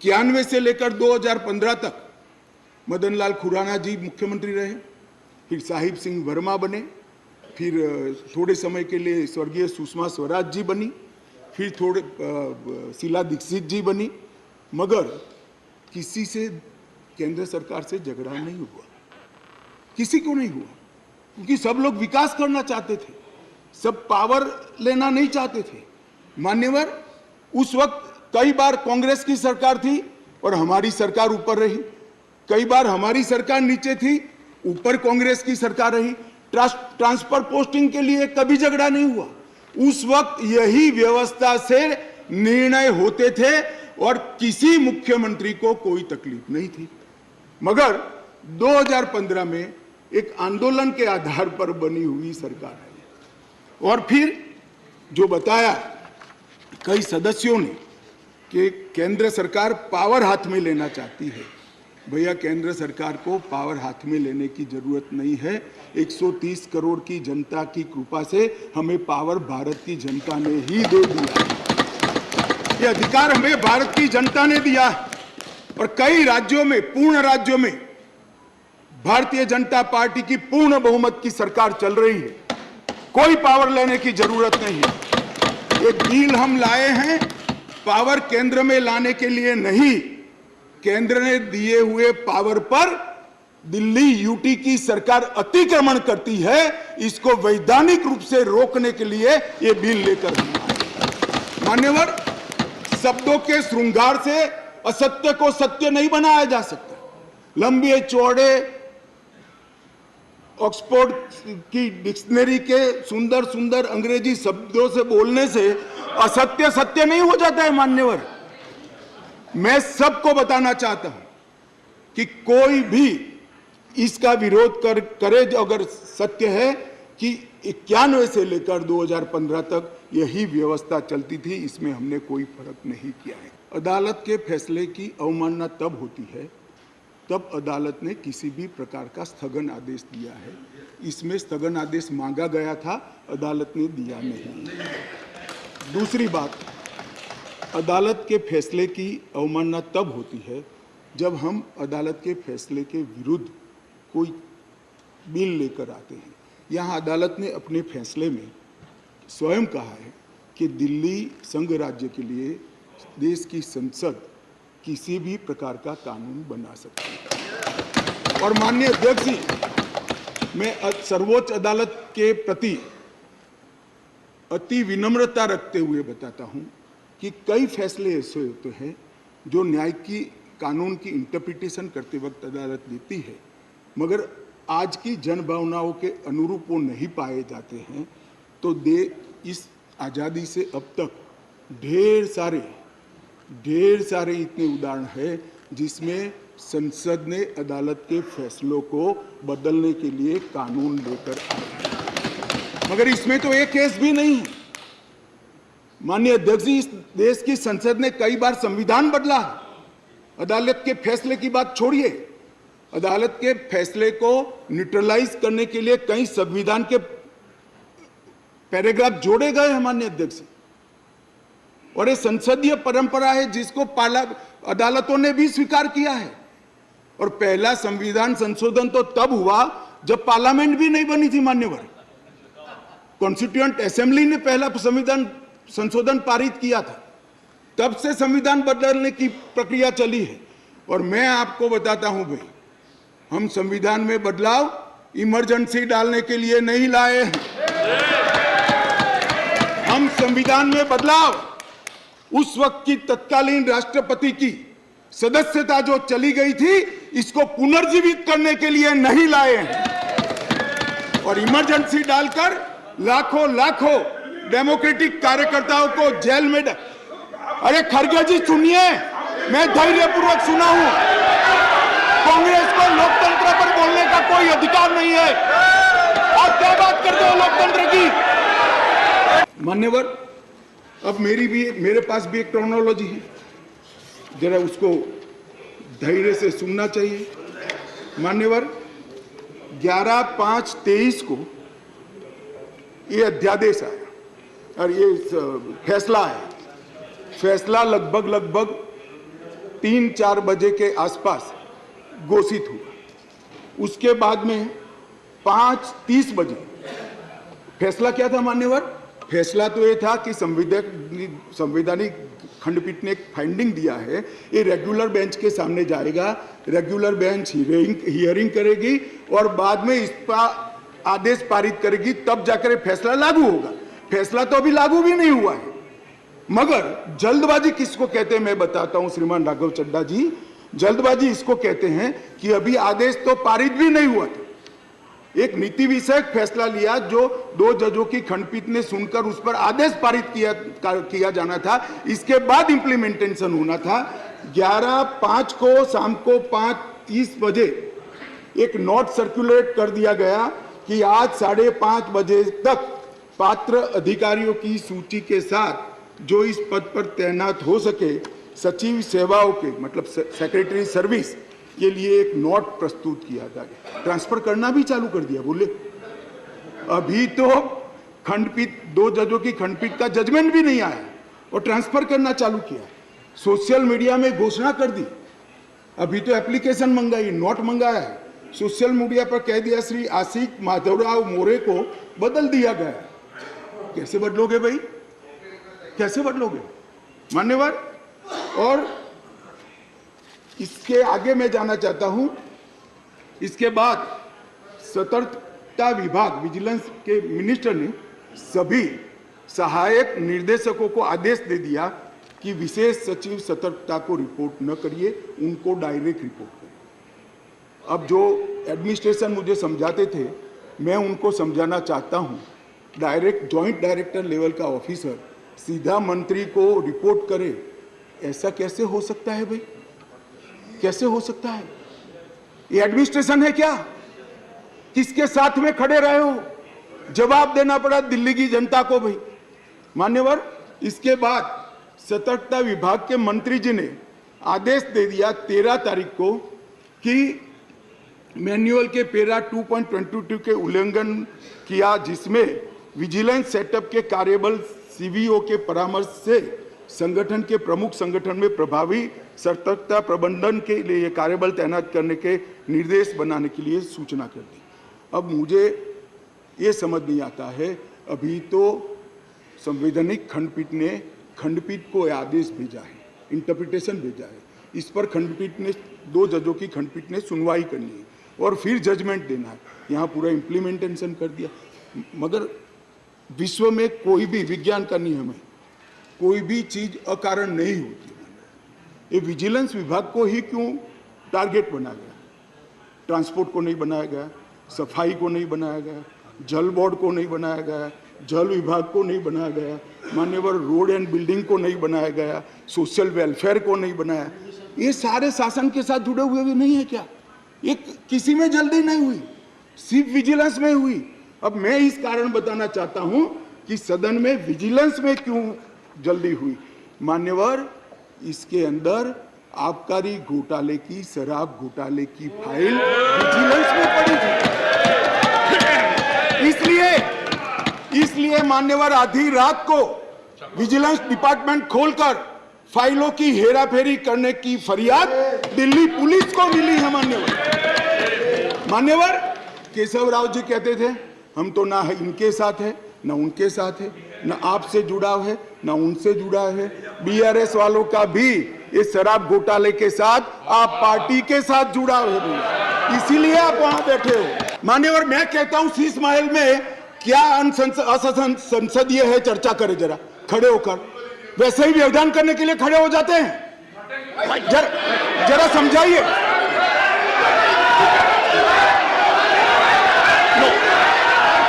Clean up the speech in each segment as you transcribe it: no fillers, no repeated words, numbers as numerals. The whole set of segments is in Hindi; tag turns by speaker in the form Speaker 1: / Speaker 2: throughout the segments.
Speaker 1: 91 से लेकर 2015 तक मदन लाल खुराना जी मुख्यमंत्री रहे, फिर साहिब सिंह वर्मा बने, फिर थोड़े समय के लिए स्वर्गीय सुषमा स्वराज जी बनी, फिर थोड़े शीला दीक्षित जी बनी, मगर किसी से केंद्र सरकार से झगड़ा नहीं हुआ, किसी को नहीं हुआ, क्योंकि सब लोग विकास करना चाहते थे, सब पावर लेना नहीं चाहते थे। मान्यवर, उस वक्त कई बार कांग्रेस की सरकार थी और हमारी सरकार ऊपर रही, कई बार हमारी सरकार नीचे थी, ऊपर कांग्रेस की सरकार रही। ट्रांसफर पोस्टिंग के लिए कभी झगड़ा नहीं हुआ। उस वक्त यही व्यवस्था से निर्णय होते थे और किसी मुख्यमंत्री को कोई तकलीफ नहीं थी। मगर 2015 में एक आंदोलन के आधार पर बनी हुई सरकार है। और फिर जो बताया कई सदस्यों ने कि केंद्र सरकार पावर हाथ में लेना चाहती है, भैया केंद्र सरकार को पावर हाथ में लेने की जरूरत नहीं है। 130 करोड़ की जनता की कृपा से हमें पावर भारत की जनता ने ही दे दिया है। ये अधिकार हमें भारत की जनता ने दिया है और कई राज्यों में, पूर्ण राज्यों में भारतीय जनता पार्टी की पूर्ण बहुमत की सरकार चल रही है। कोई पावर लेने की जरूरत नहीं है। एक बिल हम लाए हैं पावर केंद्र में लाने के लिए नहीं, केंद्र ने दिए हुए पावर पर दिल्ली यूटी की सरकार अतिक्रमण करती है, इसको वैधानिक रूप से रोकने के लिए यह बिल लेकर हम आए। मान्यवर, शब्दों के श्रृंगार से असत्य को सत्य नहीं बनाया जा सकता। लंबे चौड़े ऑक्सफोर्ड की डिक्शनरी के सुंदर सुंदर अंग्रेजी शब्दों से बोलने से असत्य सत्य नहीं हो जाता है। मान्यवर, मैं सबको बताना चाहता हूं कि कोई भी इसका विरोध करे अगर सत्य है कि 91 से लेकर 2015 तक यही व्यवस्था चलती थी, इसमें हमने कोई फर्क नहीं किया है। अदालत के फैसले की अवमानना तब होती है तब अदालत ने किसी भी प्रकार का स्थगन आदेश दिया है। इसमें स्थगन आदेश मांगा गया था, अदालत ने दिया नहीं। दूसरी बात, अदालत के फैसले की अवमानना तब होती है जब हम अदालत के फैसले के विरुद्ध कोई बिल लेकर आते हैं। यहाँ अदालत ने अपने फैसले में स्वयं कहा है कि दिल्ली संघ राज्य के लिए देश की संसद किसी भी प्रकार का कानून बना सकती है। और माननीय अध्यक्ष जी, मैं सर्वोच्च अदालत के प्रति अति विनम्रता रखते हुए बताता हूं कि कई फैसले ऐसे होते हैं जो न्याय की कानून की इंटरप्रिटेशन करते वक्त अदालत देती है, मगर आज की जनभावनाओं के अनुरूप वो नहीं पाए जाते हैं। तो इस आज़ादी से अब तक ढेर सारे इतने उदाहरण हैं जिसमें संसद ने अदालत के फैसलों को बदलने के लिए कानून लेकर आए, मगर इसमें तो एक केस भी नहीं है। माननीय अध्यक्ष जी, इस देश की संसद ने कई बार संविधान बदला। अदालत के फैसले की बात छोड़िए, अदालत के फैसले को न्यूट्रलाइज करने के लिए कई संविधान के पैराग्राफ जोड़े गए हैं माननीय अध्यक्ष। और ये संसदीय परंपरा है जिसको अदालतों ने भी स्वीकार किया है। और पहला संविधान संशोधन तो तब हुआ जब पार्लियामेंट भी नहीं बनी थी। मान्यवर, कॉन्स्टिट्यूएंट असेंबली ने पहला संविधान संशोधन पारित किया था, तब से संविधान बदलने की प्रक्रिया चली है। और मैं आपको बताता हूं भाई, हम संविधान में बदलाव इमरजेंसी डालने के लिए नहीं लाए हैं। हम संविधान में बदलाव उस वक्त की तत्कालीन राष्ट्रपति की सदस्यता जो चली गई थी, इसको पुनर्जीवित करने के लिए नहीं लाए हैं। और इमरजेंसी डालकर लाखों डेमोक्रेटिक कार्यकर्ताओं को जेल में अरे खड़गे जी सुनिए, मैं धैर्यपूर्वक सुना हूं। कांग्रेस को लोकतंत्र पर बोलने का कोई अधिकार नहीं है। आप क्या बात करते हो लोकतंत्र की? मान्यवर, अब मेरे पास भी एक क्रोनोलॉजी है, जरा उसको धैर्य से सुनना चाहिए। मान्यवर, 11/5/23 को ये अध्यादेश आया और ये फैसला है। फैसला लगभग 3-4 बजे के आसपास घोषित हुआ। उसके बाद में 5:30 बजे फैसला क्या था मान्यवर? फैसला तो ये था कि संवैधानिक खंडपीठ ने एक फाइंडिंग दिया है, ये रेगुलर बेंच के सामने जाएगा, रेगुलर बेंच हियरिंग करेगी और बाद में इसका आदेश पारित करेगी, तब जाकर फैसला लागू होगा। फैसला तो अभी लागू भी नहीं हुआ है। मगर जल्दबाजी किसको कहते हैं मैं बताता हूं श्रीमान राघव चड्ढा जी। जल्दबाजी इसको कहते हैं कि अभी आदेश तो पारित भी नहीं हुआ था, एक नीति विषयक फैसला लिया जो 2 जजों की खंडपीठ ने सुनकर उस पर आदेश पारित किया जाना था, इसके बाद इंप्लीमेंटेशन होना था। 11/5 को शाम को 5:30 बजे एक नोट सर्कुलेट कर दिया गया कि आज 5:30 बजे तक पात्र अधिकारियों की सूची के साथ जो इस पद पर तैनात हो सके, सचिव सेवाओं के मतलब सेक्रेटरी सर्विस के लिए एक नोट प्रस्तुत किया गया। ट्रांसफर करना भी चालू कर दिया। बोले अभी तो खंडपीठ 2 जजों की खंडपीठ का जजमेंट भी नहीं आया और ट्रांसफर करना चालू किया। सोशल मीडिया में घोषणा कर दी, अभी तो एप्लीकेशन मंगाई, नोट मंगाया है, सोशल मीडिया पर कह दिया श्री आशिक माधवराव मोरे को बदल दिया गया। कैसे बदलोगे भाई, कैसे बदलोगे मान्यवर? और इसके आगे मैं जाना चाहता हूं। इसके बाद सतर्कता विभाग विजिलेंस के मिनिस्टर ने सभी सहायक निर्देशकों को आदेश दे दिया कि विशेष सचिव सतर्कता को रिपोर्ट न करिए, उनको डायरेक्ट रिपोर्ट करिए। अब जो एडमिनिस्ट्रेशन मुझे समझाते थे, मैं उनको समझाना चाहता हूं, डायरेक्ट जॉइंट डायरेक्टर लेवल का ऑफिसर सीधा मंत्री को रिपोर्ट करे, ऐसा कैसे हो सकता है भाई? कैसे हो सकता है? ये एडमिनिस्ट्रेशन है क्या? किसके साथ में खड़े रहे हो? जवाब देना पड़ा दिल्ली की जनता को भाई मान्यवर। इसके बाद सतर्कता विभाग के मंत्री जी ने आदेश दे दिया 13 तारीख को कि मैन्युअल के पैरा 2.22 के उल्लंघन किया, जिसमें विजिलेंस सेटअप के कार्यबल सीवीओ के परामर्श से संगठन के प्रमुख संगठन में प्रभावी सतर्कता प्रबंधन के लिए कार्यबल तैनात करने के निर्देश बनाने के लिए सूचना कर दी। अब मुझे ये समझ नहीं आता है, अभी तो संवैधानिक खंडपीठ को आदेश भेजा है, इंटरप्रिटेशन भेजा है, इस पर खंडपीठ ने 2 जजों की खंडपीठ ने सुनवाई करनी है और फिर जजमेंट देना है। यहाँ पूरा इम्प्लीमेंटेशन कर दिया। मगर विश्व में कोई भी विज्ञान का नियम है, कोई भी चीज अकारण नहीं होती। ये विजिलेंस विभाग को ही क्यों टारगेट बनाया गया? ट्रांसपोर्ट को नहीं बनाया गया, सफाई को नहीं बनाया गया, जल बोर्ड को नहीं बनाया गया, जल विभाग को नहीं बनाया गया, मान्यवर रोड एंड बिल्डिंग को नहीं बनाया गया, सोशल वेलफेयर को नहीं बनाया। ये सारे शासन के साथ जुड़े हुए भी नहीं है क्या? ये किसी में जल्दी नहीं हुई, सिर्फ विजिलेंस में हुई। अब मैं इस कारण बताना चाहता हूं कि सदन में विजिलेंस में क्यों जल्दी हुई। मान्यवर, इसके अंदर आबकारी घोटाले की, शराब घोटाले की फाइल विजिलेंस में पड़ी थी। इसलिए मान्यवर आधी रात को विजिलेंस डिपार्टमेंट खोलकर फाइलों की हेराफेरी करने की फरियाद दिल्ली पुलिस को मिली है। मान्यवर केशव राव जी कहते थे हम तो ना इनके साथ है ना उनके साथ है, ना आपसे जुड़ाव है ना उनसे जुड़ा है। बीआरएस वालों का भी इस शराब घोटाले के साथ आप पार्टी के साथ जुड़ाव है, इसीलिए आप वहां बैठे हो। मान्यवर, मैं कहता हूं शीश महल में क्या असंसदीय है, चर्चा करें जरा खड़े होकर। वैसे ही व्यवधान करने के लिए खड़े हो जाते हैं, जरा समझाइए।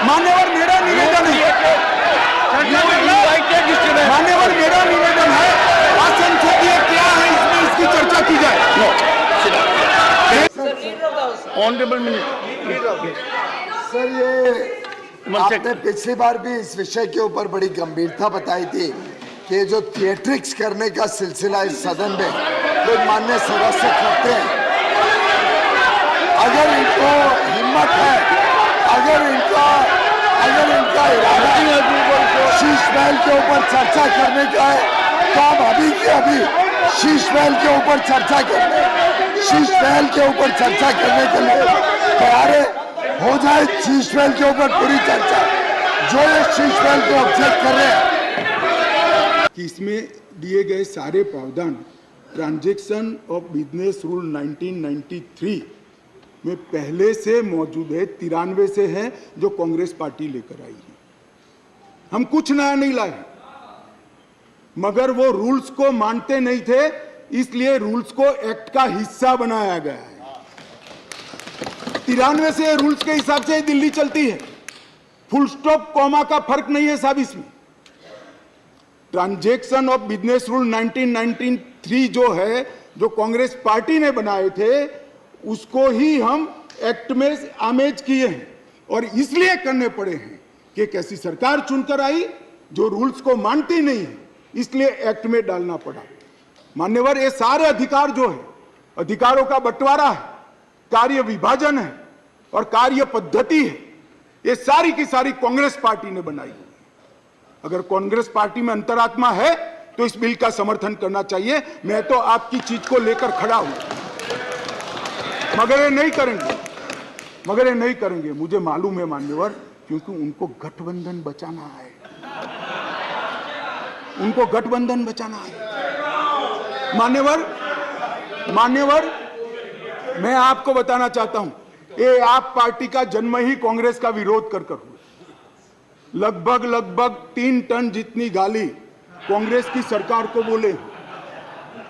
Speaker 1: मान्यवर, मेरा निवेदन है, मान्यवर मेरा निवेदन है, असंसदीय क्या है इसमें इसकी चर्चा की जाए।
Speaker 2: ऑनरेबल मिनिस्टर
Speaker 3: सर, ये आपने पिछली बार भी इस विषय के ऊपर बड़ी गंभीरता बताई थी कि जो थिएट्रिक्स करने का सिलसिला इस सदन में लोग माननीय सदस्य करते हैं, अगर इनको हिम्मत है, अगर इनका इरादा शीश महल के ऊपर चर्चा करने का है, तो आप अभी के अभी शीश महल के ऊपर चर्चा करने के लिए तैयार है। हो जाए शीश महल के ऊपर पूरी चर्चा। जो ये शीश महल को ऑब्जेक्ट कर रहे हैं
Speaker 1: कि इसमें दिए गए सारे प्रावधान ट्रांजैक्शन ऑफ बिजनेस रूल 1993 में पहले से मौजूद है, 93 से है, जो कांग्रेस पार्टी लेकर आई है। हम कुछ नया नहीं लाए, मगर वो रूल्स को मानते नहीं थे, इसलिए रूल्स को एक्ट का हिस्सा बनाया गया है। 93 से रूल्स के हिसाब से दिल्ली चलती है। फुल स्टॉप कॉमा का फर्क नहीं है साहब इसमें। ट्रांजैक्शन ऑफ बिजनेस रूल 1993 जो है, जो कांग्रेस पार्टी ने बनाए थे, उसको ही हम एक्ट में आमेज किए हैं और इसलिए करने पड़े हैं कि एक ऐसी सरकार चुनकर आई जो रूल्स को मानती नहीं है, इसलिए एक्ट में डालना पड़ा। मान्यवर, ये सारे अधिकार जो है, अधिकारों का बंटवारा है, कार्य विभाजन है और कार्य पद्धति है, ये सारी की सारी कांग्रेस पार्टी ने बनाई है। अगर कांग्रेस पार्टी में अंतरात्मा है तो इस बिल का समर्थन करना चाहिए। मैं तो आपकी चीज को लेकर खड़ा हूं, मगर ये नहीं करेंगे, मुझे मालूम है मान्यवर, क्योंकि उनको गठबंधन बचाना है, मान्यवर, मैं आपको बताना चाहता हूं, ये आप पार्टी का जन्म ही कांग्रेस का विरोध कर हुआ। लगभग 3 टन जितनी गाली कांग्रेस की सरकार को बोले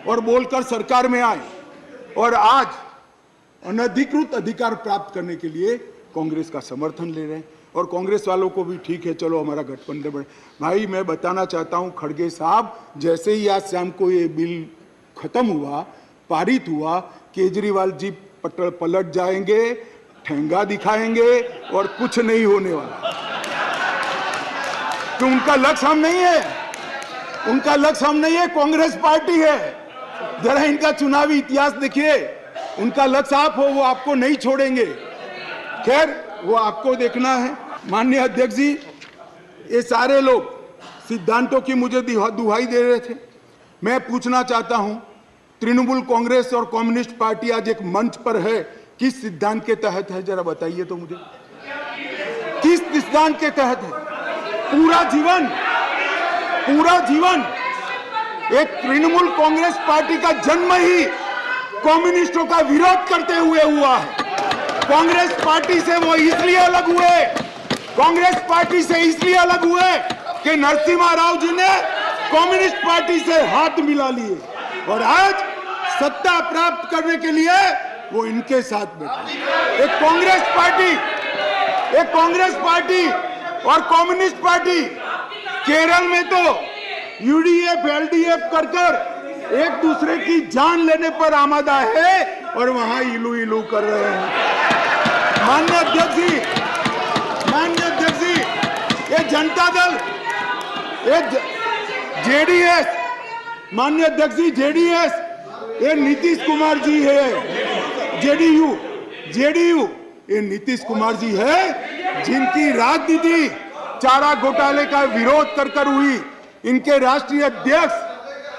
Speaker 1: और बोलकर सरकार में आए, और आज अनधिकृत अधिकार प्राप्त करने के लिए कांग्रेस का समर्थन ले रहे हैं। और कांग्रेस वालों को भी ठीक है, चलो हमारा गठबंधन बढ़े। भाई, मैं बताना चाहता हूं खड़गे साहब, जैसे ही आज शाम को ये बिल खत्म हुआ, पारित हुआ, केजरीवाल जी पलट जाएंगे, ठेंगा दिखाएंगे और कुछ नहीं होने वाला। तो उनका लक्ष्य हम नहीं है, कांग्रेस पार्टी है। जरा इनका चुनावी इतिहास देखिए, उनका लक्ष्य आप हो, वो आपको नहीं छोड़ेंगे। खैर, वो आपको देखना है। माननीय अध्यक्ष जी, ये सारे लोग सिद्धांतों की मुझे दुहाई दे रहे थे। मैं पूछना चाहता हूं, तृणमूल कांग्रेस और कम्युनिस्ट पार्टी आज एक मंच पर है, किस सिद्धांत के तहत है? जरा बताइए तो मुझे, किस सिद्धांत के तहत है? पूरा जीवन एक तृणमूल कांग्रेस पार्टी का जन्म ही कम्युनिस्टों का विरोध करते हुए हुआ है। कांग्रेस पार्टी से वो इसलिए अलग हुए कि नरसिम्हा राव जी ने कम्युनिस्ट पार्टी से हाथ मिला लिए और आज सत्ता प्राप्त करने के लिए वो इनके साथ बैठे। एक कांग्रेस पार्टी और कम्युनिस्ट पार्टी केरल में तो यूडीएफ एलडीएफ कर एक दूसरे की जान लेने पर आमादा है और वहां इलू कर रहे हैं। माननीय अध्यक्ष जी, ये जनता दल, ये जेडीएस, माननीय अध्यक्ष जी, जेडीएस, ये नीतीश कुमार जी है। जेडीयू, ये नीतीश कुमार जी है, जिनकी राजनीति चारा घोटाले का विरोध कर हुई। इनके राष्ट्रीय अध्यक्ष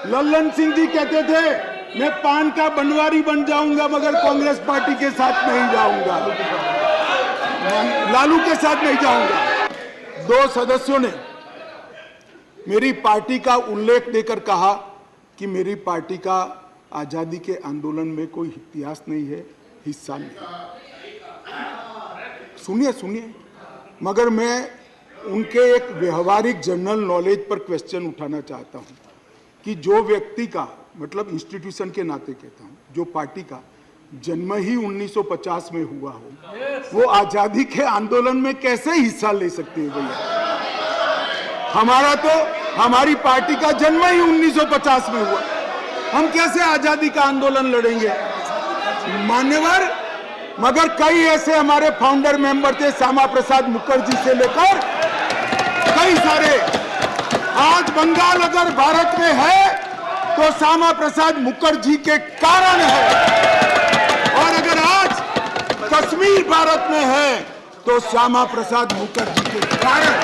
Speaker 1: लल्लन सिंह जी कहते थे, मैं पान का बनवारी बन जाऊंगा मगर कांग्रेस पार्टी के साथ नहीं जाऊंगा, लालू के साथ नहीं जाऊंगा। 2 सदस्यों ने मेरी पार्टी का उल्लेख देकर कहा कि मेरी पार्टी का आजादी के आंदोलन में कोई इतिहास नहीं है, हिस्सा नहीं। सुनिए, मगर मैं उनके एक व्यवहारिक जनरल नॉलेज पर क्वेश्चन उठाना चाहता हूं कि जो व्यक्ति का, मतलब इंस्टीट्यूशन के नाते कहता हूं, जो पार्टी का जन्म ही 1950 में हुआ हो, वो आजादी के आंदोलन में कैसे हिस्सा ले सकते हैं भैया? हमारी पार्टी का जन्म ही 1950 में हुआ, हम कैसे आजादी का आंदोलन लड़ेंगे? मान्यवर, मगर कई ऐसे हमारे फाउंडर मेंबर थे, श्यामा प्रसाद मुखर्जी से लेकर कई सारे। आज बंगाल अगर भारत में है तो श्यामा प्रसाद मुखर्जी के कारण है, और अगर आज कश्मीर भारत में है तो श्यामा प्रसाद मुखर्जी के कारण।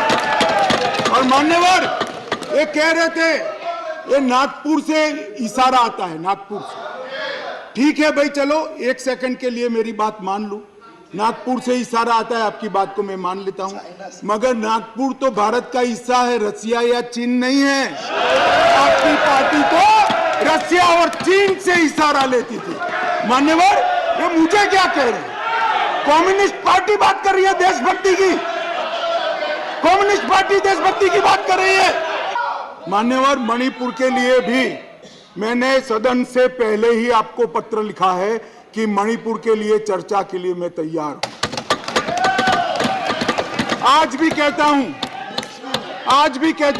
Speaker 1: और मान्यवर, ये कह रहे थे, ये नागपुर से इशारा आता है, नागपुर से। ठीक है भाई, चलो 1 सेकंड के लिए मेरी बात मान लो, नागपुर से इशारा आता है, आपकी बात को मैं मान लेता हूं, मगर नागपुर तो भारत का हिस्सा है, रसिया या चीन नहीं है। आपकी पार्टी तो रसिया और चीन से इशारा लेती थी। मान्यवर, ये मुझे क्या कह रहे हैं? कम्युनिस्ट पार्टी बात कर रही है देशभक्ति की, कम्युनिस्ट पार्टी देशभक्ति की बात कर रही है। मान्यवर, मणिपुर के लिए भी मैंने सदन से पहले ही आपको पत्र लिखा है कि मणिपुर के लिए चर्चा के लिए मैं तैयार हूं। आज भी कहता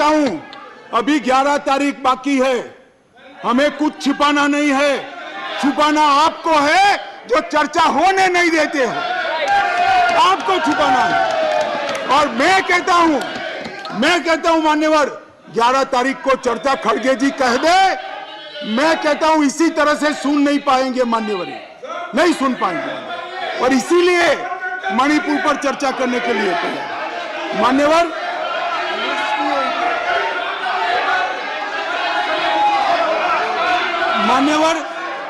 Speaker 1: हूं, अभी 11 तारीख बाकी है, हमें कुछ छिपाना नहीं है। छुपाना आपको है जो चर्चा होने नहीं देते हो, आपको छुपाना है। और मैं कहता हूं मान्यवर, 11 तारीख को चर्चा खड़गे जी कह दे, मैं कहता हूं इसी तरह से सुन नहीं पाएंगे मान्यवर, नहीं सुन पाएंगे, और इसीलिए मणिपुर पर चर्चा करने के लिए तैयार। मान्यवर,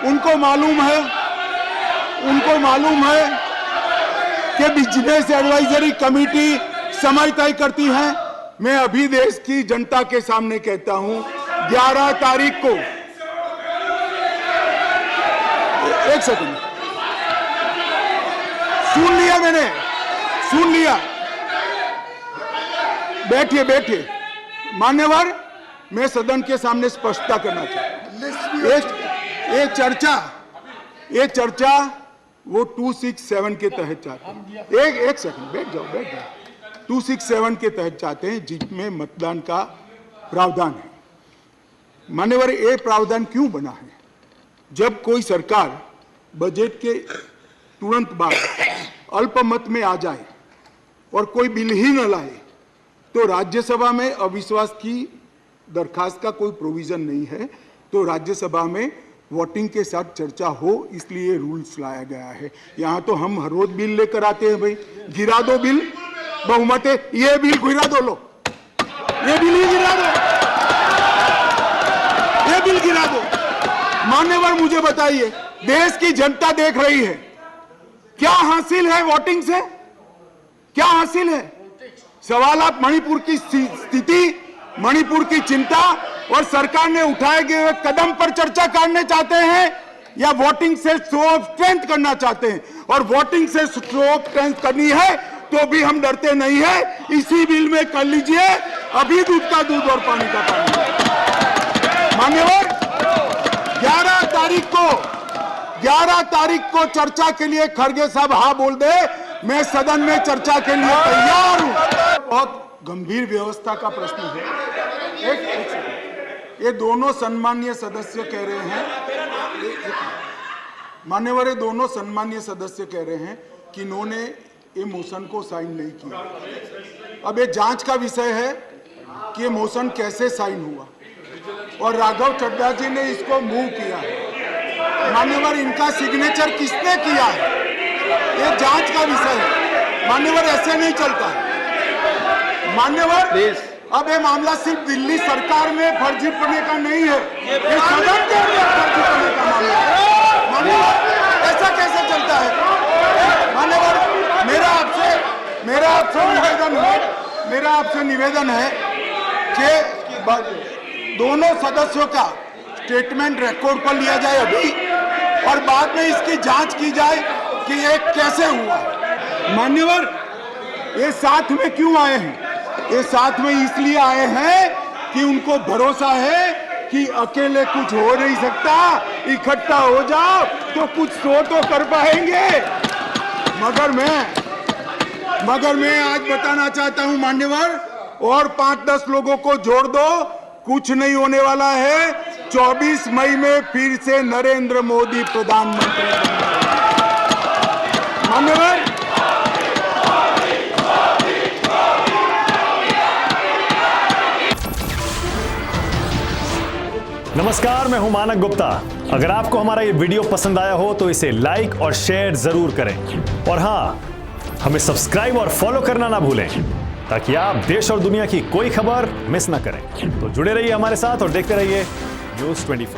Speaker 1: उनको मालूम है कि बिजनेस एडवाइजरी कमेटी समय तय करती है। मैं अभी देश की जनता के सामने कहता हूं, 11 तारीख को, एक सेकंड, सुन लिया, बैठिए। मान्यवर, मैं सदन के सामने स्पष्टता करना चाहता हूं। ये चर्चा वो 267 के तहत चाहते हैं। एक सेकंड, बैठ जाओ। 267 के तहत चाहते हैं, जिसमें मतदान का प्रावधान है। मान्यवर, ये प्रावधान क्यों बना है? जब कोई सरकार बजट के तुरंत बाद अल्पमत में आ जाए और कोई बिल ही न लाए, तो राज्यसभा में अविश्वास की दरखास्त का कोई प्रोविजन नहीं है, तो राज्यसभा में वोटिंग के साथ चर्चा हो, इसलिए रूल्स लाया गया है। यहाँ तो हम हर रोज बिल लेकर आते हैं, भाई गिरा दो बिल, बहुमत है, ये बिल गिरा दो, लो ये बिल ही गिरा दो, ये बिल गिरा दो। मान्यवर, मुझे बताइए, देश की जनता देख रही है, क्या हासिल है वोटिंग से? क्या हासिल है? सवाल आप मणिपुर की स्थिति, मणिपुर की चिंता और सरकार ने उठाए गए कदम पर चर्चा करने चाहते हैं, या वोटिंग से शो ऑफ स्ट्रेंथ करना चाहते हैं? और वोटिंग से शो ऑफ स्ट्रेंथ करनी है तो भी हम डरते नहीं है, इसी बिल में कर लीजिए, अभी दूध का दूध और पानी का पानी। मान्यवर, 11 तारीख को चर्चा के लिए खड़गे साहब हाँ बोल दे, मैं सदन में चर्चा के लिए तैयार हूं। बहुत गंभीर व्यवस्था का प्रश्न है। ये दोनों सम्मानीय सदस्य कह रहे हैं, मान्यवर, ये दोनों सम्मानीय सदस्य कह रहे हैं कि इन्होंने ये मोशन को साइन नहीं किया। अब ये जांच का विषय है कि ये मोशन कैसे साइन हुआ, और राघव चड्ढा जी ने इसको मूव किया है। मान्यवर, इनका सिग्नेचर किसने किया है, ये जांच का विषय है। मान्यवर, ऐसे नहीं चलता है। मान्यवर, अब ये मामला सिर्फ दिल्ली सरकार में फर्जी पड़ने का नहीं है, ये सदन के अंदर फर्जी पड़ने का मामला है। मान्यवर, ऐसा कैसे चलता है? मान्यवर, मेरा आपसे निवेदन है कि दोनों सदस्यों का स्टेटमेंट रिकॉर्ड पर लिया जाए अभी, और बाद में इसकी जांच की जाए कि ये कैसे हुआ। मान्यवर, ये साथ में क्यों आए हैं? ये साथ में इसलिए आए हैं कि उनको भरोसा है कि अकेले कुछ हो नहीं सकता, इकट्ठा हो जाओ तो कुछ तो कर पाएंगे। मगर मैं आज बताना चाहता हूं मान्यवर, और 5-10 लोगों को जोड़ दो, कुछ नहीं होने वाला है। 24 मई में फिर से नरेंद्र मोदी प्रधानमंत्री मान्यवर।
Speaker 4: नमस्कार, मैं हूं मानक गुप्ता। अगर आपको हमारा ये वीडियो पसंद आया हो तो इसे लाइक और शेयर जरूर करें, और हां, हमें सब्सक्राइब और फॉलो करना ना भूलें, ताकि आप देश और दुनिया की कोई खबर मिस ना करें। तो जुड़े रहिए हमारे साथ और देखते रहिए News 24।